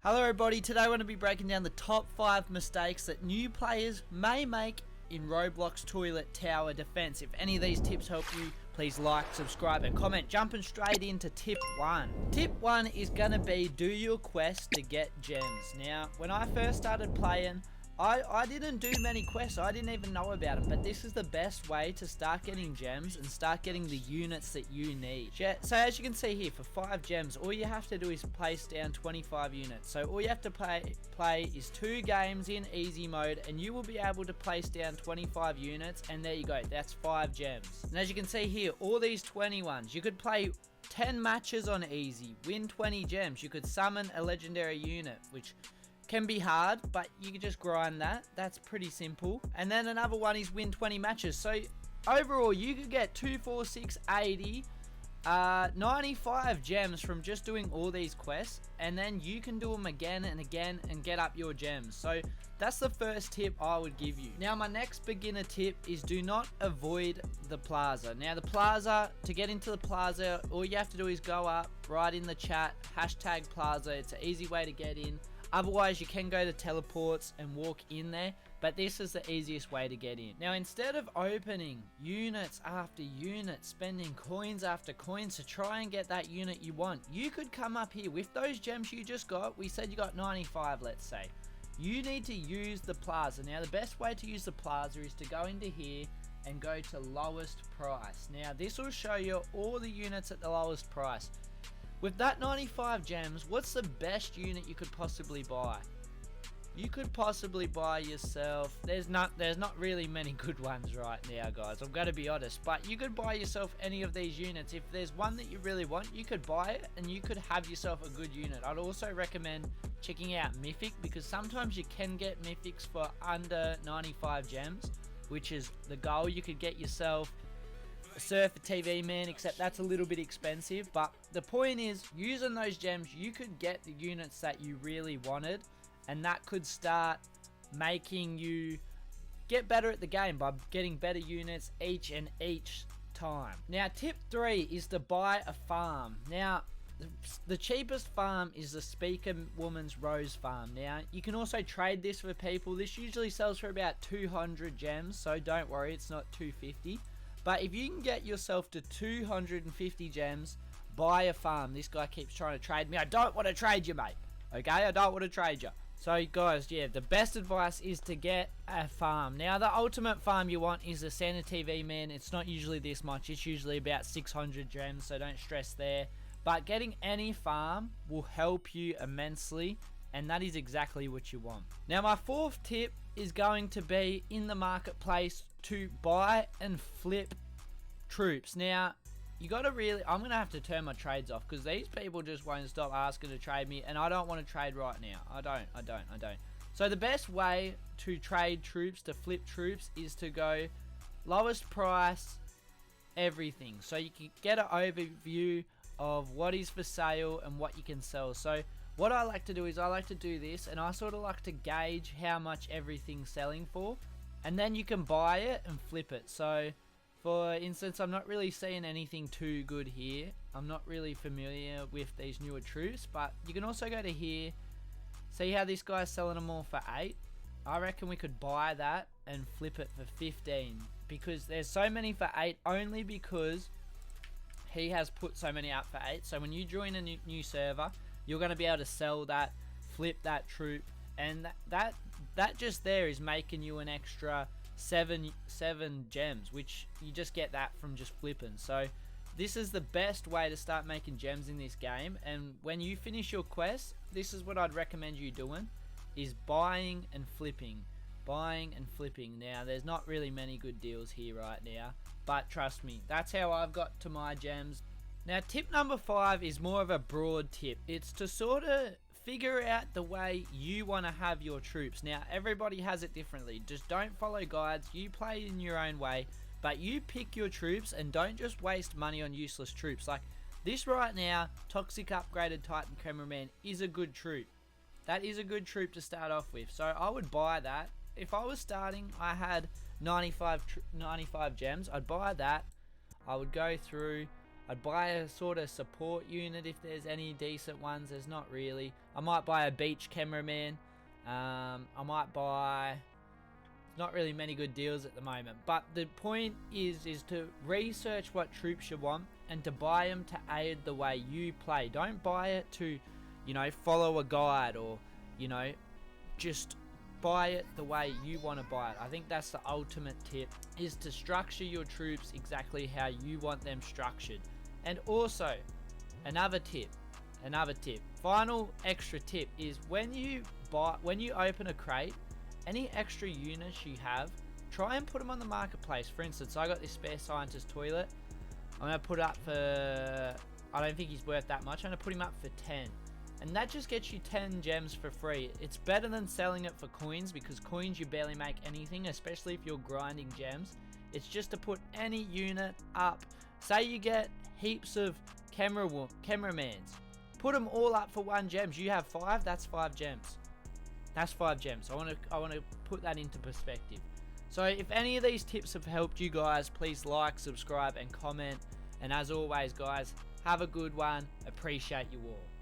Hello everybody, today I want to be breaking down the top 5 mistakes that new players may make in Roblox Toilet Tower Defense. If any of these tips help you, please like, subscribe and comment. Jumping straight into tip 1. Tip 1 is going to be do your quest to get gems. Now, when I first started playing, I didn't do many quests. I didn't even know about them, but this is the best way to start getting gems and start getting the units that you need. So as you can see here, for 5 gems, all you have to do is place down 25 units. So all you have to play is 2 games in easy mode, and you will be able to place down 25 units, and there you go, that's 5 gems. And as you can see here, all these 21s, you could play 10 matches on easy, win 20 gems. You could summon a legendary unit, which can be hard, but you can just grind that. That's pretty simple. And then another one is win 20 matches. So overall, you could get 2, 4, 6, 80, 95 gems from just doing all these quests. And then you can do them again and again and get up your gems. So that's the first tip I would give you. Now, my next beginner tip is do not avoid the Plaza. Now, the Plaza, to get into the Plaza, all you have to do is go up, write in the chat, hashtag Plaza. It's an easy way to get in. Otherwise, you can go to teleports and walk in there, but this is the easiest way to get in. Now, instead of opening units after units, spending coins after coins to try and get that unit you want, you could come up here with those gems you just got. We said you got 95, let's say. You need to use the Plaza. Now, the best way to use the Plaza is to go into here and go to lowest price. Now, this will show you all the units at the lowest price. With that 95 gems, what's the best unit you could possibly buy? You could possibly buy yourself, there's not really many good ones right now, guys, I'm gonna be honest, but you could buy yourself any of these units. If there's one that you really want, you could buy it and you could have yourself a good unit. I'd also recommend checking out Mythic, because sometimes you can get Mythics for under 95 gems, which is the goal. You could get yourself Surfer TV man, except that's a little bit expensive. But the point is, using those gems, you could get the units that you really wanted, and that could start making you get better at the game by getting better units each time. Now, tip 3 is to buy a farm. Now, the cheapest farm is the Speaker Woman's Rose farm. Now, you can also trade this for people. This usually sells for about 200 gems, so don't worry, it's not 250. But if you can get yourself to 250 gems, buy a farm. This guy keeps trying to trade me. I don't want to trade you, mate. Okay, I don't want to trade you. So, guys, yeah, the best advice is to get a farm. Now, the ultimate farm you want is a Santa TV man. It's not usually this much. It's usually about 600 gems, so don't stress there. But getting any farm will help you immensely, and that is exactly what you want. Now, my 4th tip is going to be in the marketplace to buy and flip troops. Now, you gotta really, I'm gonna have to turn my trades off, because these people just won't stop asking to trade me, and I don't want to trade right now. I don't. So the best way to trade troops, to flip troops, is to go lowest price, everything. So you can get an overview of what is for sale and what you can sell. So what I like to do is I like to do this, and I sort of like to gauge how much everything's selling for, and then you can buy it and flip it. So for instance, I'm not really seeing anything too good here. I'm not really familiar with these newer troops, but you can also go to here, see how this guy's selling them all for 8. I reckon we could buy that and flip it for 15, because there's so many for 8 only because he has put so many out for 8. So when you join a new server, you're going to be able to sell that, flip that troop, and that just there is making you an extra 7 gems, which you just get that from just flipping. So this is the best way to start making gems in this game. And when you finish your quest, this is what I'd recommend you doing, is buying and flipping. Now, there's not really many good deals here right now, but trust me, that's how I've got to my gems. Now, tip number 5 is more of a broad tip. It's to sort of figure out the way you want to have your troops. Now, everybody has it differently. Just don't follow guides. You play in your own way, but you pick your troops and don't just waste money on useless troops. Like this right now, Toxic Upgraded Titan Cameraman is a good troop. That is a good troop to start off with. So I would buy that. If I was starting, I had 95 gems, I'd buy that. I would go through, I'd buy a sort of support unit if there's any decent ones. There's not really. I might buy a beach cameraman. I might buy... Not really many good deals at the moment, but the point is to research what troops you want and to buy them to aid the way you play. Don't buy it to, you know, follow a guide, or, you know, just buy it the way you want to buy it. I think that's the ultimate tip, is to structure your troops exactly how you want them structured. And also, another tip, final extra tip is when you open a crate, any extra units you have, try and put them on the marketplace. For instance, I got this spare scientist toilet. I'm going to put it up for... I don't think he's worth that much. I'm going to put him up for 10. And that just gets you 10 gems for free. It's better than selling it for coins, because coins you barely make anything, especially if you're grinding gems. It's just to put any unit up. Say you get heaps of cameramans. Put them all up for 1 gem. You have 5, that's 5 gems. That's 5 gems. I want to put that into perspective. So if any of these tips have helped you guys, please like, subscribe, and comment. And as always, guys, have a good one. Appreciate you all.